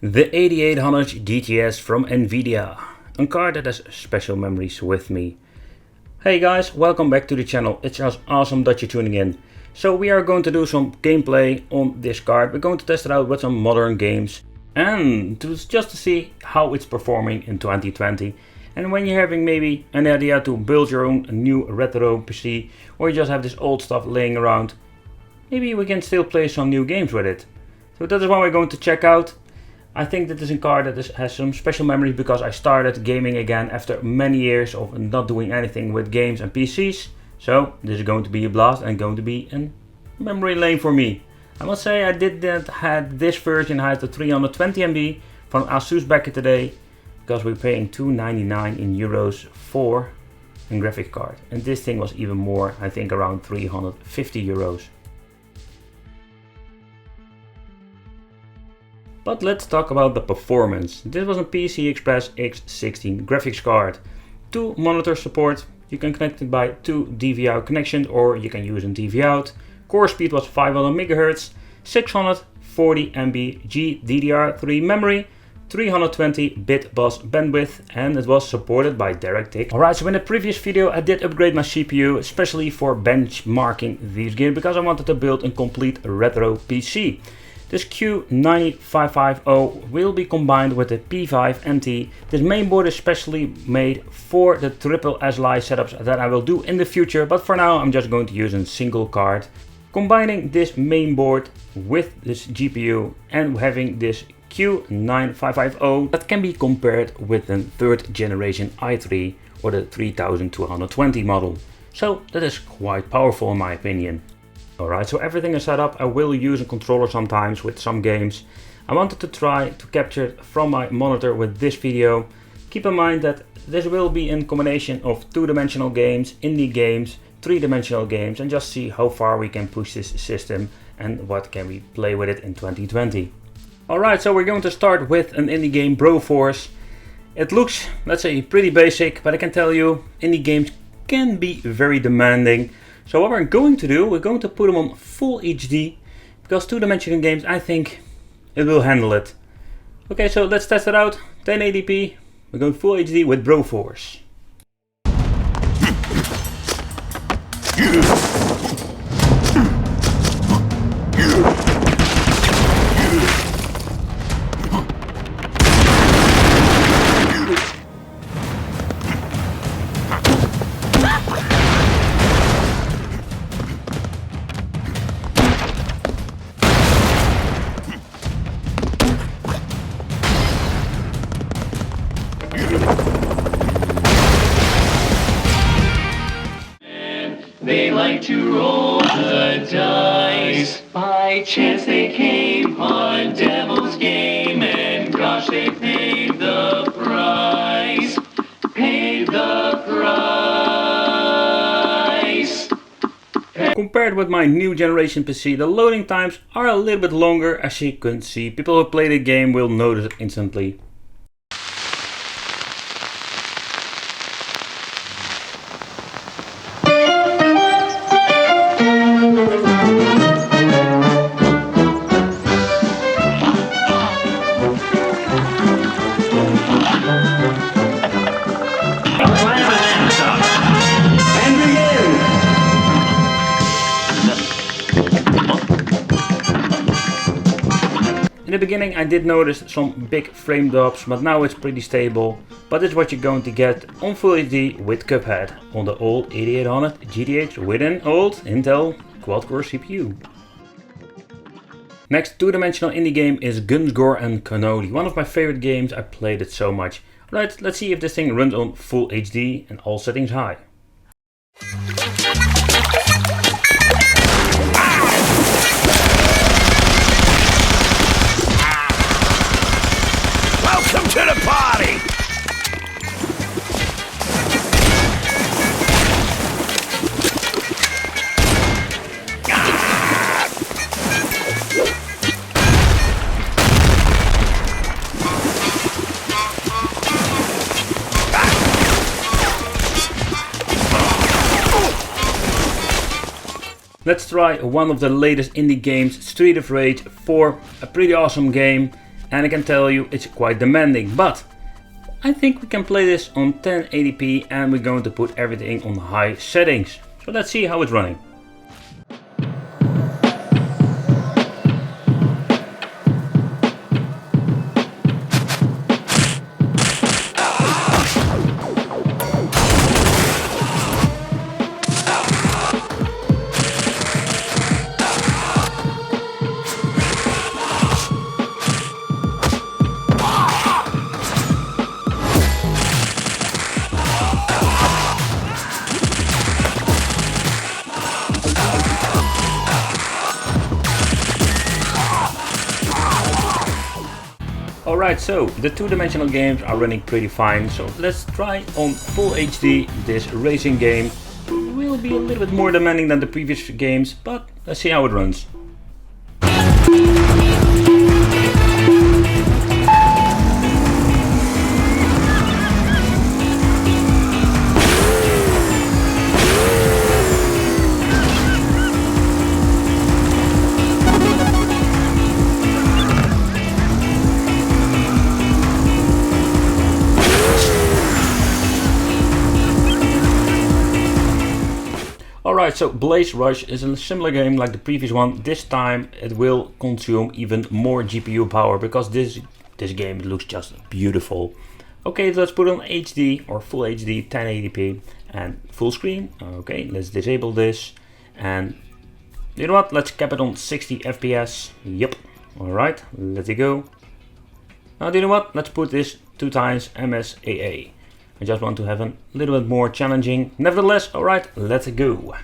The 8800 GTS from Nvidia, a card that has special memories with me. Hey guys, welcome back to the channel. It's just awesome that you're tuning in. So we are going to do some gameplay on this card. We're going to test it out with some modern games and just to see how it's performing in 2020. And when you're having maybe an idea to build your own new retro PC, or you just have this old stuff laying around, maybe we can still play some new games with it. So that is what we're going to check out. I think that is a card that has some special memories because I started gaming again after many years of not doing anything with games and PCs. So this is going to be a blast and going to be a memory lane for me. I must say I did that had this version had the 320 MB from Asus back in the day because we're paying €299 in euros for a graphic card. And this thing was even more, I think around 350 euros. But let's talk about the performance. This was a PC Express X16 graphics card. 2 monitor support. You can connect it by 2 DVI connections or you can use a DVI out. Core speed was 500 MHz, 640 MB GDDR3 memory, 320-bit bus bandwidth, and it was supported by DirectX. Alright, so in the previous video I did upgrade my CPU, especially for benchmarking these games because I wanted to build a complete retro PC. This Q9550 will be combined with the P5 NT. This mainboard is specially made for the triple SLI setups that I will do in the future, but for now I'm just going to use a single card. Combining this mainboard with this GPU and having this Q9550 that can be compared with a 3rd generation i3 or the 3220 model. So that is quite powerful in my opinion. Alright, so everything is set up. I will use a controller sometimes with some games. I wanted to try to capture it from my monitor with this video. Keep in mind that this will be in combination of 2-dimensional games, indie games, 3-dimensional games, and just see how far we can push this system and what can we play with it in 2020. Alright, so we're going to start with an indie game, Broforce. It looks, let's say, pretty basic, but I can tell you indie games can be very demanding. So what we're going to do, we're going to put them on full HD, because 2-dimensional games, I think it will handle it. Okay, so let's test it out. 1080p, we're going full HD with Broforce. They like to roll the dice. By chance they came on Devil's Game, and gosh, they paid the price. Paid the price. Compared with my new generation PC, the loading times are a little bit longer, as you can see. People who play the game will notice it instantly. In the beginning I did notice some big frame drops, but now it's pretty stable. But it's what you're going to get on Full HD with Cuphead on the old 8800 GTX with an old Intel quad-core CPU. Next 2-dimensional indie game is Guns, Gore and Cannoli. One of my favorite games, I played it so much. Right, let's see if this thing runs on Full HD and all settings high. Welcome to the party! Let's try one of the latest indie games, Street of Rage 4, a pretty awesome game. and I can tell you it's quite demanding, but I think we can play this on 1080p and we're going to put everything on high settings. So let's see how it's running. Alright, so the two-dimensional games are running pretty fine, so let's try on full HD this racing game. It will be a little bit more demanding than the previous games, but let's see how it runs. Alright, so Blaze Rush is a similar game like the previous one. This time it will consume even more GPU power because this game looks just beautiful. Okay, let's put on HD or full HD 1080p and full screen. Okay, let's disable this and you know what, let's cap it on 60 FPS. Yep, alright, let it go. Now do you know what, let's put this 2 times MSAA. I just want to have a little bit more challenging. Nevertheless, alright, let's go.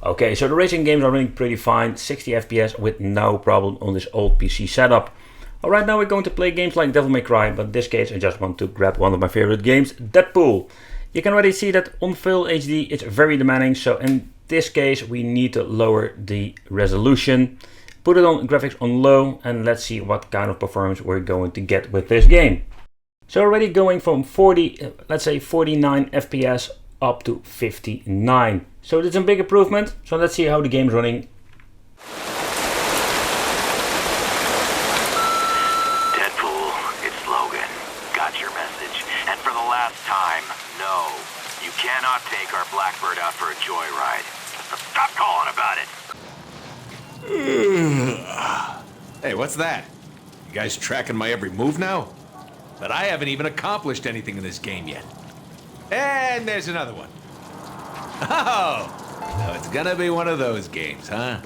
Okay, so the racing games are running pretty fine, 60 FPS with no problem on this old PC setup. Alright, now we're going to play games like Devil May Cry, but in this case I just want to grab one of my favorite games, Deadpool. You can already see that on full HD it's very demanding, so in this case we need to lower the resolution. Put it on graphics on low and let's see what kind of performance we're going to get with this game. So already going from 40, let's say 49 FPS up to 59. So it's a big improvement. So let's see how the game is running. Deadpool, it's Logan. Got your message. And for the last time, no. You cannot take our Blackbird out for a joyride. Stop calling about it. Hey, what's that? You guys tracking my every move now? But I haven't even accomplished anything in this game yet. And there's another one. Oh, so it's gonna be one of those games, huh?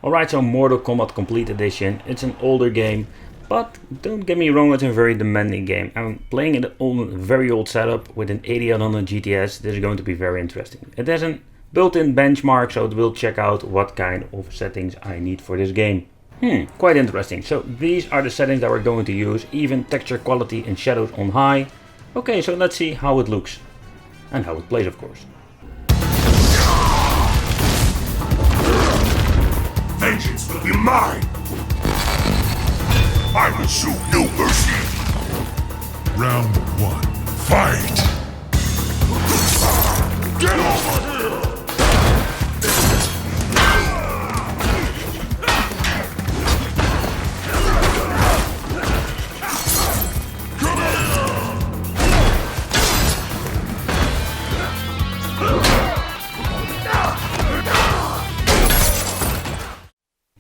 Alright, so Mortal Kombat Complete Edition. It's an older game, but don't get me wrong, it's a very demanding game. I'm playing it on a very old setup with an 8800 GTS. This is going to be very interesting. It has a built-in benchmark, so it will check out what kind of settings I need for this game. Quite interesting. So these are the settings that we're going to use, even texture quality and shadows on high. Okay, so let's see how it looks and how it plays, of course. Vengeance will be mine! I will show no mercy! Round 1. Fight! Get over here!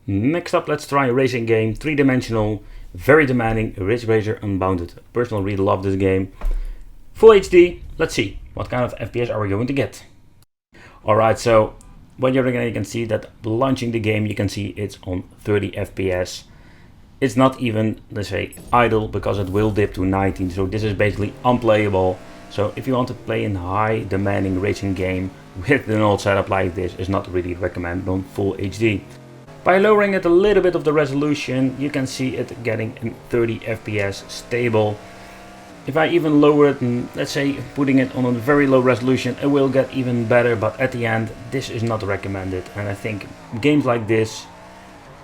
Next up, let's try a racing game, 3-dimensional, very demanding, Ridge Racer Unbounded. Personally, really love this game. Full HD, let's see, what kind of FPS are we going to get? Alright, so when you're again, you can see that launching the game, you can see it's on 30 FPS. It's not even, let's say, idle, because it will dip to 19, so this is basically unplayable. So if you want to play a high demanding racing game with an old setup like this, is not really recommended on full HD. By lowering it a little bit of the resolution, you can see it getting in 30 FPS stable. If I even lower it and let's say putting it on a very low resolution, it will get even better, but at the end this is not recommended, and I think games like this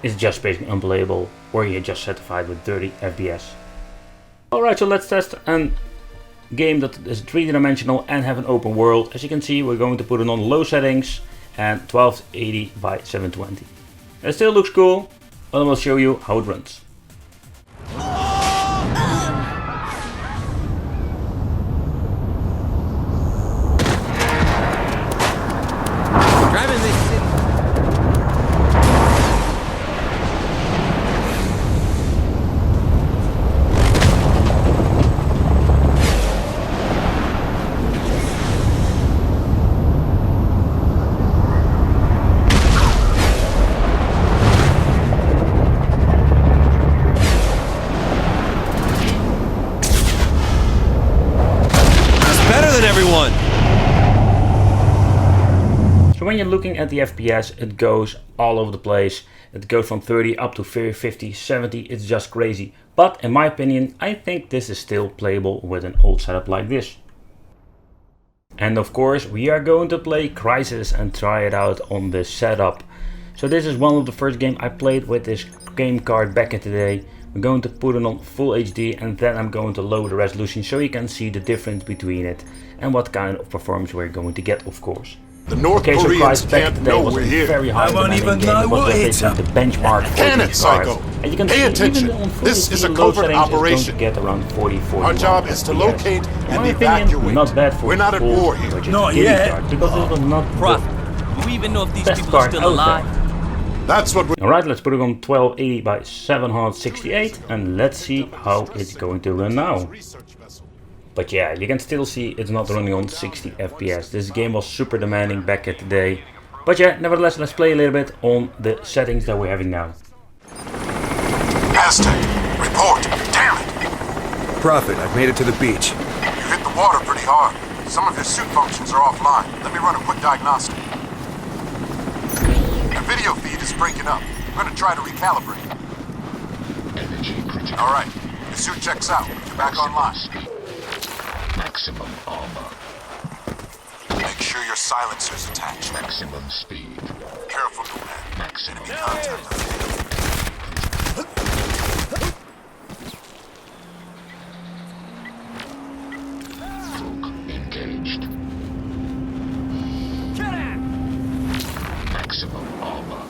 is just basically unplayable, or you're just satisfied with 30 FPS. Alright, so let's test a game that is 3D and have an open world. As you can see, we're going to put it on low settings and 1280 by 720. It still looks cool, but I will show you how it runs. So when you're looking at the FPS, it goes all over the place. It goes from 30 up to 50, 70, it's just crazy. But in my opinion, I think this is still playable with an old setup like this. And of course, we are going to play Crysis and try it out on this setup. So this is one of the first games I played with this game card back in the day. I'm going to put it on full HD and then I'm going to lower the resolution so you can see the difference between it and what kind of performance we're going to get, of course. The North Koreans can't know we're here. Very high. I won't even know what it is. The benchmark can it, Psycho? And you can pay attention. This is a covert operation. Get around 40, our job is to locate and evacuate. Not bad for we're not at war here. Not yet. Because this was not Prophet, you even know if these people are still alive? That's what we're... Alright, let's put it on 1280 by 768 and let's see how it's going to run now. But yeah, you can still see it's not running on 60 FPS. This game was super demanding back in the day. But yeah, nevertheless, let's play a little bit on the settings that we're having now. Aztec, report. Damn it. Prophet, I've made it to the beach. You hit the water pretty hard. Some of your suit functions are offline. Let me run a quick diagnostic. Your video feed is breaking up. I'm going to try to recalibrate. Alright, your suit checks out. You're back online. Maximum armor. Make sure your silencer's attached. Maximum speed. Careful, man. Maximum Contact. engaged. Maximum armor.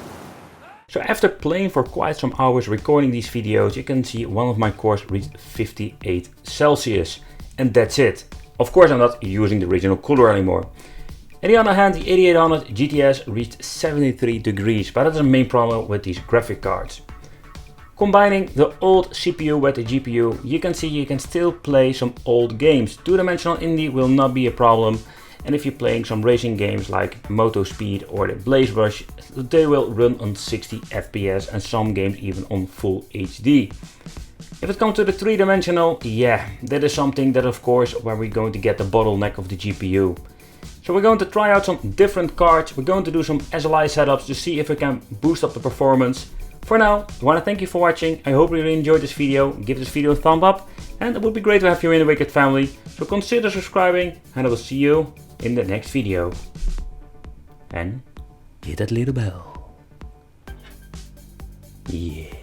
So after playing for quite some hours recording these videos, you can see one of my cores reached 58 Celsius. And that's it. Of course I'm not using the original cooler anymore. On the other hand, the 8800 GTS reached 73 degrees, but that's the main problem with these graphic cards. Combining the old CPU with the GPU, you can see you can still play some old games. Two-dimensional indie will not be a problem, and if you're playing some racing games like Moto Speed or the Blaze Rush, they will run on 60 FPS and some games even on full HD. If it comes to the three-dimensional, yeah, that is something that of course where we're going to get the bottleneck of the GPU. So we're going to try out some different cards, we're going to do some SLI setups to see if we can boost up the performance. For now, I want to thank you for watching, I hope you really enjoyed this video, give this video a thumb up, and it would be great to have you in the Wicked family, so consider subscribing, and I will see you in the next video. And hit that little bell. Yeah.